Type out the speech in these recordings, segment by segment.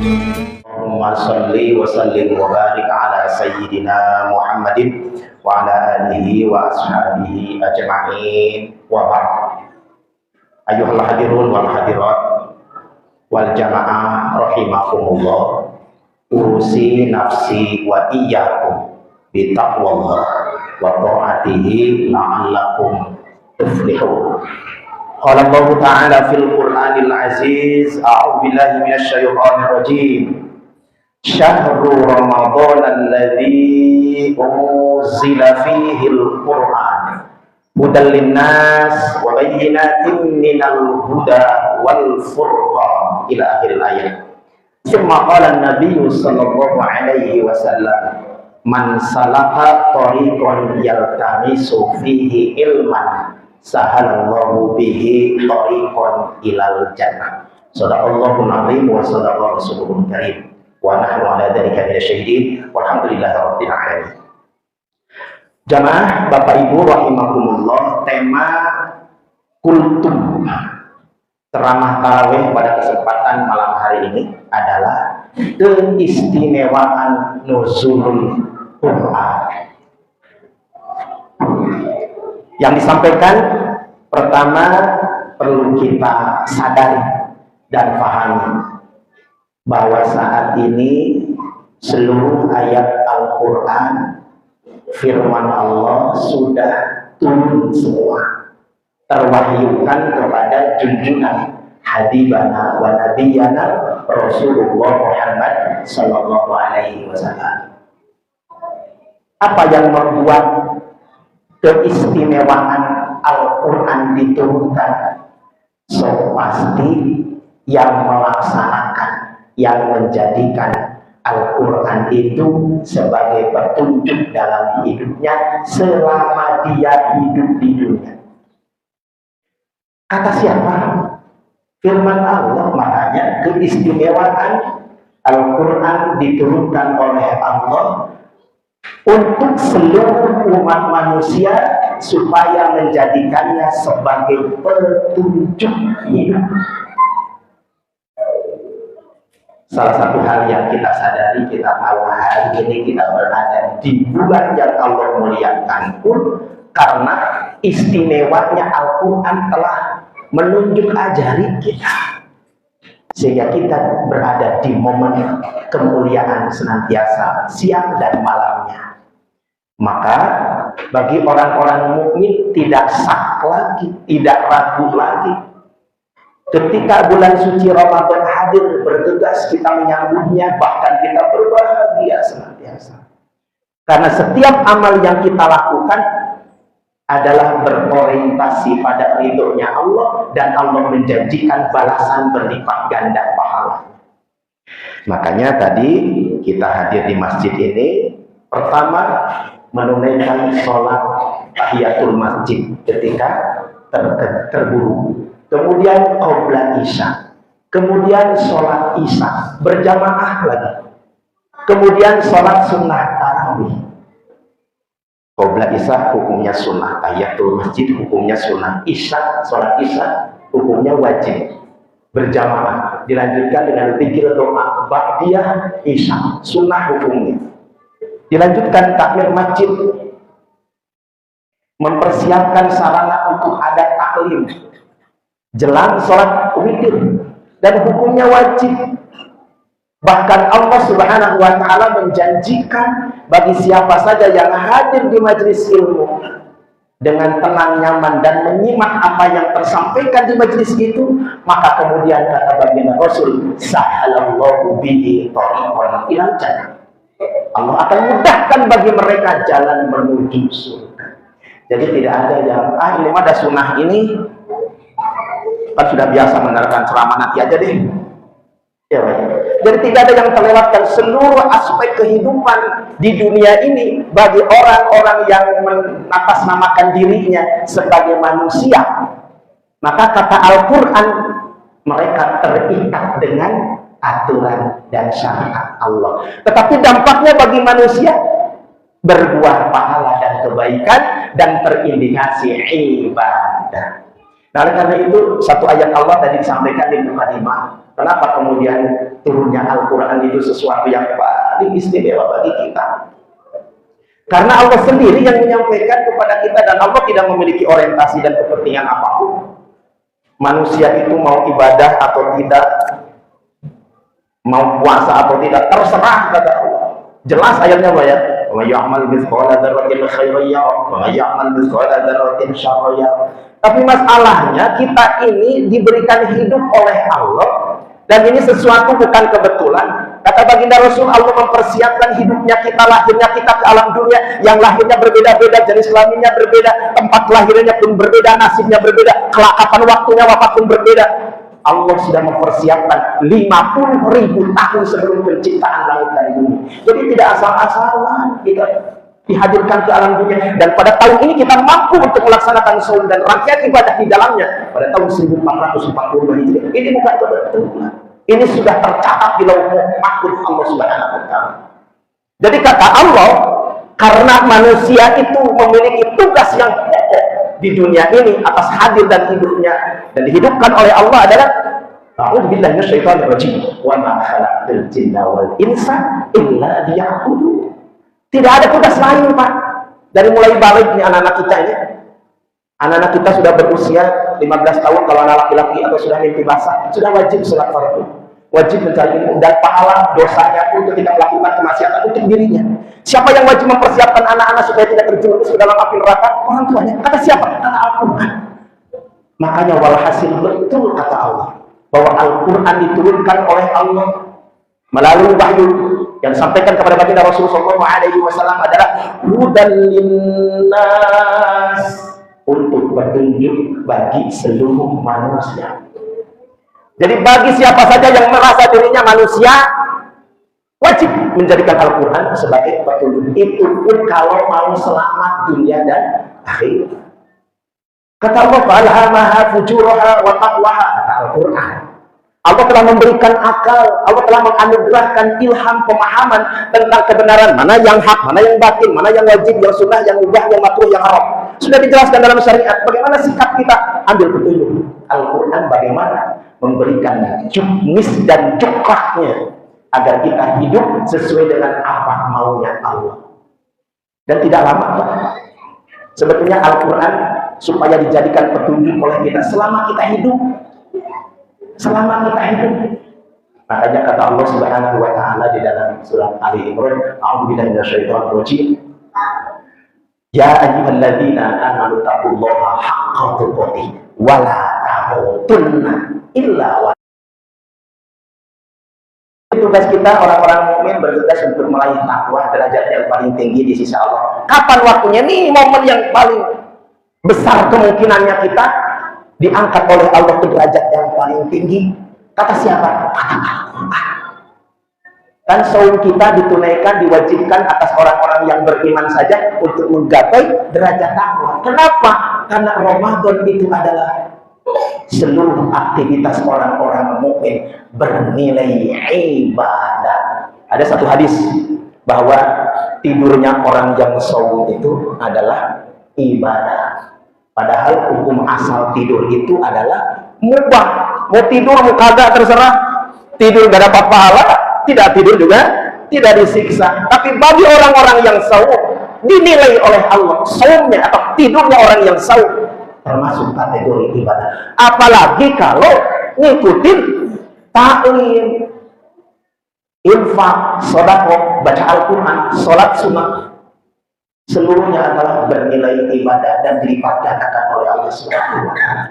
Allahumma salli wa sallim wa barik ala sayyidina Muhammadin wa ala alihi wa ashabihi ajma'in wa ba'd. Ayyuhal hadirun wal hadirat wal jamaah rahimakumullah, urusi nafsi wa iyyakum bi taqwallah wa ta'atihi la'allakum tuflihun. Qala Allah Ta'ala fil Qur'anil Aziz, a'udzu billahi minasy syaithanir rajim. Syahrul Ramadan alladzi unzila fihi al-Qur'an hudan linnas wa bayyinatin minal huda wal furqan ila akhir ayat. Thumma qala an-nabiy sallallahu alaihi wasallam, man salaka tariqan yaltamisu fihi ilman sahalallahu bihi tariqan ilal jannah. Shadaqallahul azim wa shadaqa rasulul karim wa nahnu ala dzalika minasyahidin walhamdulillahirabbil alamin. Jamaah Bapak Ibu rahimakumullah, tema kultum ceramah tarawih pada kesempatan malam hari ini adalah keistimewaan nuzulul Quran. Yang disampaikan pertama, perlu kita sadari dan pahami bahwa saat ini seluruh ayat Al-Quran firman Allah sudah turun semua, terwahyukan kepada junjungan habibana wa nabiyana Rasulullah Muhammad sallallahu alaihi wasallam. Apa yang membuat keistimewaan Al-Quran diturunkan? So pasti yang melaksanakan, yang menjadikan Al-Quran itu sebagai petunjuk dalam hidupnya selama dia hidup di dunia. Kata siapa? Firman Allah. Makanya keistimewaan Al-Quran diturunkan oleh Allah untuk seluruh umat manusia supaya menjadikannya sebagai petunjuk hidup. Salah satu hal yang kita sadari, kita tahu hari ini kita berada di bulan yang Allah muliakan pun karena istimewanya Al-Quran telah menunjuk ajari kita, sehingga kita berada di momen kemuliaan senantiasa siang dan malamnya. Maka bagi orang-orang mukmin tidak sak lagi, tidak ragu lagi. Ketika bulan suci Ramadan hadir, bergegas kita menyambutnya, bahkan kita berbahagia senantiasa. Karena setiap amal yang kita lakukan adalah berorientasi pada ridhonya Allah, dan Allah menjanjikan balasan berlipat ganda pahala. Makanya tadi kita hadir di masjid ini, pertama menunaikan sholat tahiyatul masjid ketika terburu, kemudian qobla isya, kemudian sholat isya berjamaah lagi, kemudian sholat sunnah tarawih. Qobla isya hukumnya sunnah, tahiyatul masjid hukumnya sunnah, isya, sholat isya hukumnya wajib berjamaah, dilanjutkan dengan zikir doa ba'diyah isya, sunnah hukumnya. Dilanjutkan takbir masjid, mempersiapkan sarana untuk ada taklim jelang sholat witir, dan hukumnya wajib. Bahkan Allah Subhanahu wa Ta'ala menjanjikan bagi siapa saja yang hadir di majelis ilmu dengan tenang, nyaman, dan menyimak apa yang tersampaikan di majelis itu, maka kemudian kata baginda Rasul, sahalallahu bihi tariqan ilal jannah, Allah akan mudahkan bagi mereka jalan menuju surga. Jadi tidak ada yang ini ada sunnah ini kan sudah biasa menerangkan ceramah, nanti aja deh. Ya, jadi tidak ada yang terlewatkan. Seluruh aspek kehidupan di dunia ini bagi orang-orang yang menatasnamakan dirinya sebagai manusia, maka kata Al-Quran, mereka terikat dengan aturan dan syariat Allah. Tetapi dampaknya bagi manusia berbuah pahala dan kebaikan dan terindikasi ibadah. Nah, oleh karena itu satu ayat Allah tadi disampaikan di mukadimah, Kenapa kemudian turunnya Al-Quran itu sesuatu yang paling istimewa bagi kita? Karena Allah sendiri yang menyampaikan kepada kita, dan Allah tidak memiliki orientasi dan kepentingan apapun. Manusia itu mau ibadah atau tidak, mau puasa atau tidak, terserah, kata Allah. Jelas ayatnya Pak ya. Wa ya'mal mithqala dzarratin khairan yarah wa ya'mal mithqala dzarratin syarran yarah. Tapi masalahnya kita ini diberikan hidup oleh Allah, dan ini sesuatu bukan kebetulan. Kata baginda Rasul, Allah mempersiapkan hidupnya kita, lahirnya kita ke alam dunia yang lahirnya berbeda-beda, jenis kelaminnya berbeda, tempat lahirnya pun berbeda, nasibnya berbeda, kelak kapan waktunya wafat pun berbeda. Allah sudah mempersiapkan 50.000 tahun sebelum penciptaan langit dan bumi. Jadi tidak asal-asalan kita dihadirkan ke alam dunia, dan pada tahun ini kita mampu untuk melaksanakan saum dan rangkaian ibadah di dalamnya pada tahun 1440 Hijriah. Ini bukan kebetulan. Ini sudah tercatat di lauh mahfuz Allah Subhanahu wa taala. Jadi kata Allah, karena manusia itu memiliki tugas yang pokok di dunia ini atas hadir dan hidupnya, dan dihidupkan oleh Allah adalah a'udzubillahi minasyaitonir rajim wa ma khalaqtul jinna wal insa illa liya'budun. Tidak ada tugas lain, Pak. Dari mulai balik nih anak-anak kita ini. Anak-anak kita sudah berusia 15 tahun, kalau anak laki-laki atau sudah mimpi basah, sudah wajib sholat fardu, wajib mencari ilmu, dan pahala dosanya pun ketika melakukan kemaksiatan untuk dirinya. Siapa yang wajib mempersiapkan anak-anak supaya tidak terjerumus ke dalam api neraka? Orang tuanya. Kata siapa? Kata Al-Quran. Makanya walhasil betul kata Allah, bahwa Al-Quran diturunkan oleh Allah melalui wahyu yang disampaikan kepada baginda Rasulullah SAW adalah hudan linnas, untuk petunjuk bagi seluruh manusia. Jadi bagi siapa saja yang merasa dirinya manusia, wajib menjadikan Al-Quran sebagai petunjuk. Itu pun kalau mau selamat dunia dan akhir. Kata Allah, "Falhamaha fujuraha wa taqwaha." Kata Al-Quran, Allah telah memberikan akal, Allah telah menganugerahkan ilham, pemahaman tentang kebenaran, mana yang hak, mana yang batin, mana yang wajib, yang sunnah, yang mubah, yang makruh, yang haram. Sudah dijelaskan dalam syariat. Bagaimana sikap kita? Ambil petunjuk. Al-Quran bagaimana memberikan juknis dan cukrahnya agar kita hidup sesuai dengan apa maunya Allah. Dan tidak lama, sebetulnya Al-Quran supaya dijadikan petunjuk oleh kita selama kita hidup. Selama kita hidup. Makanya kata Allah Subhanahu wa taala di dalam surat Ali Imran, a'udzubillahi minasyaitonir rajim. Ya ayyuhalladzina amanu taqullaha haqqa tuqatih wa la tamutunna illa wa. Tugas kita orang-orang mukmin bertugas untuk meraih takwa, derajat yang paling tinggi di sisi Allah. Kapan waktunya? Nih momen yang paling besar kemungkinannya kita diangkat oleh Allah ke derajat yang paling tinggi. Kata siapa? Kata Al-Quran. Dan saum kita ditunaikan, diwajibkan atas orang-orang yang beriman saja untuk menggapai derajat takwa. Kenapa? Karena Ramadan itu adalah seluruh aktivitas orang-orang mukmin bernilai ibadah. Ada satu hadis bahwa tidurnya orang yang saum itu adalah ibadah. Padahal hukum asal tidur itu adalah mubah. Mau tidur, mau kagak, terserah. Tidur gak dapat pahala, tidak tidur juga tidak disiksa. Tapi bagi orang-orang yang saum, dinilai oleh Allah saumnya atau tidurnya orang yang saum termasuk kategori ibadah. Apalagi kalau ngikutin taklim, infak, sedekah, baca Al-Quran, sholat sunnah, seluruhnya adalah bernilai ibadah dan dilipat gandakan oleh Allah Subhanahu wa taala.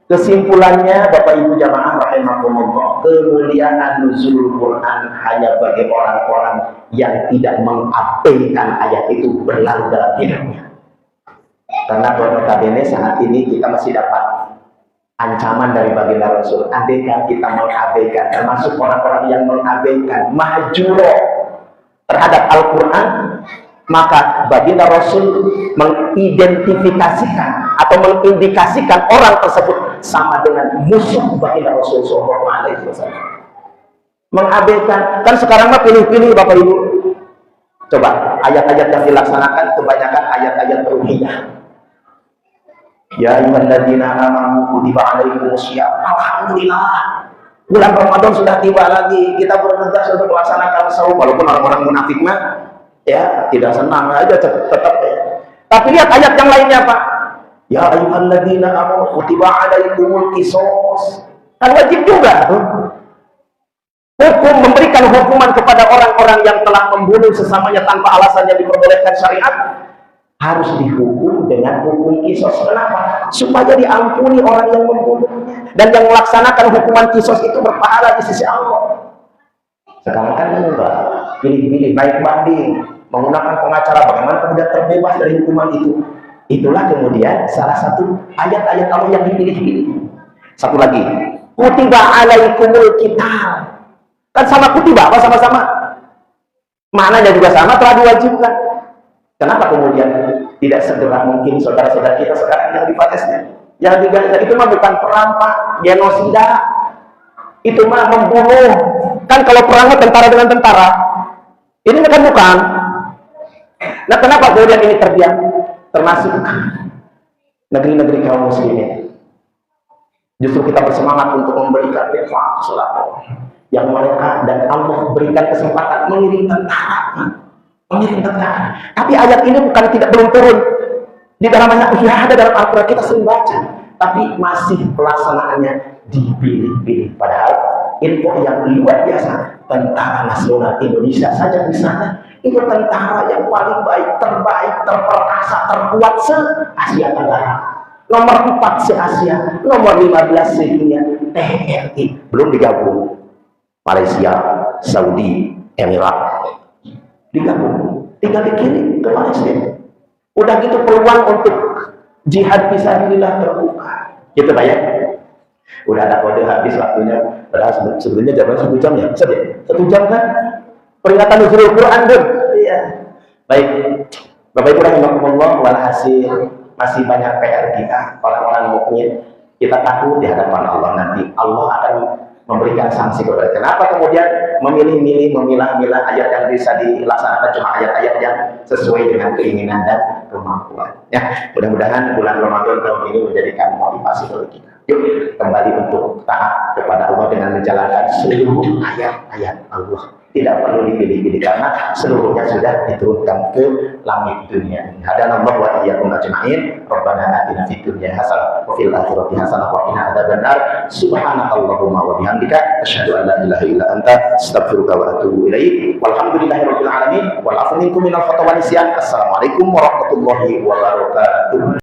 Kesimpulannya, Bapak Ibu jamaah rahimakumullah, kemuliaan nuzul Quran hanya bagi orang-orang yang tidak mengabaikan ayat itu berlalu dalam hidupnya. Karena notabene saat ini kita masih dapat ancaman dari baginda Rasul. Andaikan kita mengabaikan, termasuk orang-orang yang mengabaikan mahjuro terhadap Al-Quran, maka baginda Rasul mengidentifikasikan atau mengindikasikan orang tersebut sama dengan musuh baginda Rasul SAW. Mengabaikan, kan sekarang mah pilih-pilih Bapak Ibu. Coba ayat-ayat yang dilaksanakan kebanyakan ayat-ayat ruhiyah. Ya ayyuhalladzina amanu kutiba alaikumus syiyam. Alhamdulillah, Bulan Ramadan sudah tiba lagi, kita bergegas untuk melaksanakan saum, walaupun orang-orang munafik mah ya tidak senang aja tetap ya. Tapi lihat ayat yang lainnya Pak. Ya ayyuhalladzina amanu kutiba alaikumul qisas. Kan wajib juga tuh. Hukum memberikan hukuman kepada orang-orang yang telah membunuh sesamanya tanpa alasan yang diperbolehkan syariat harus dihukum dengan hukum kisos. Kenapa? Supaya diampuni orang yang membunuhnya dan yang melaksanakan hukuman kisos itu berpahala di sisi Allah. Sekarang kan enggak, pilih-pilih, naik banding, menggunakan pengacara, bagaimana kemudian terbebas dari hukuman itu. Itulah kemudian salah satu ayat-ayat Allah yang dipilih-pilih. Satu lagi, kutiba alaikumul qital. Kan sama kutiba apa sama-sama? Maknanya juga sama, telah diwajibkan. Kenapa kemudian tidak segera mungkin saudara-saudara kita sekarang yang di Palestina, yang di Gaza itu mah bukan perang Pak, genosida, itu mah membunuh. Kan kalau perangnya tentara dengan tentara, ini kan bukan. Nah kenapa kemudian ini terdiam? Termasuk negeri-negeri kaum muslimin. Justru kita bersemangat untuk memberikan infak selalu yang mereka dan Allah berikan kesempatan mengirim tentara. Mengirim tentara. Tapi ayat ini bukan tidak belum turun di dalam banyak sudah ada dalam Al-Quran, kita sering baca, tapi masih pelaksanaannya dipilih-pilih. Padahal info yang luar biasa, Tentara Nasional Indonesia saja misalnya itu tentara yang paling baik, terbaik, terperkasa, terkuat se-Asia Tenggara, nomor 4 se-Asia, nomor 15 se-dunia. TNI belum digabung Malaysia, Saudi, Emirat digabung, tinggal dikirim ke Palestina. Udah gitu peluang untuk jihad fisabilillah terbuka. Gitu Pak ya. Udah ada kode habis waktunya. Padahal sebetulnya jamnya 1 jam ya. 1 jam kan? Peringatan nuzulul Quran deh. Iya. Baik. Bapak Ibu rahimakumullah, walhasil masih banyak PR kita, orang-orang mukmin. Kita takut di hadapan Allah nanti. Allah akan memberikan sanksi kepada kita. Kenapa kemudian memilih-milih, memilah-milah ayat yang bisa dilaksanakan cuma ayat-ayat yang sesuai dengan keinginan dan kemampuan. Ya, mudah-mudahan bulan Ramadan tahun ini menjadikan motivasi bagi kita. Yuk kembali untuk taat kepada Allah dengan menjalankan seluruh ayat-ayat Allah. Tidak perlu dipilih-pilih karena seluruhnya sudah diturunkan ke langit dunia. Hadanallahu wa iyyakum ajma'in. Rabbana atina fid dunya hasanah wa fil akhirati hasanah wa qina adzabannar. Subhanakallahumma wa bihamdika asyhadu an la ilaha illa anta astaghfiruka wa atubu ilaik. Walhamdulillahirabbil alamin. Wal 'afwu minkum minal khata' wa nisyan. Assalamualaikum warahmatullahi wabarakatuh.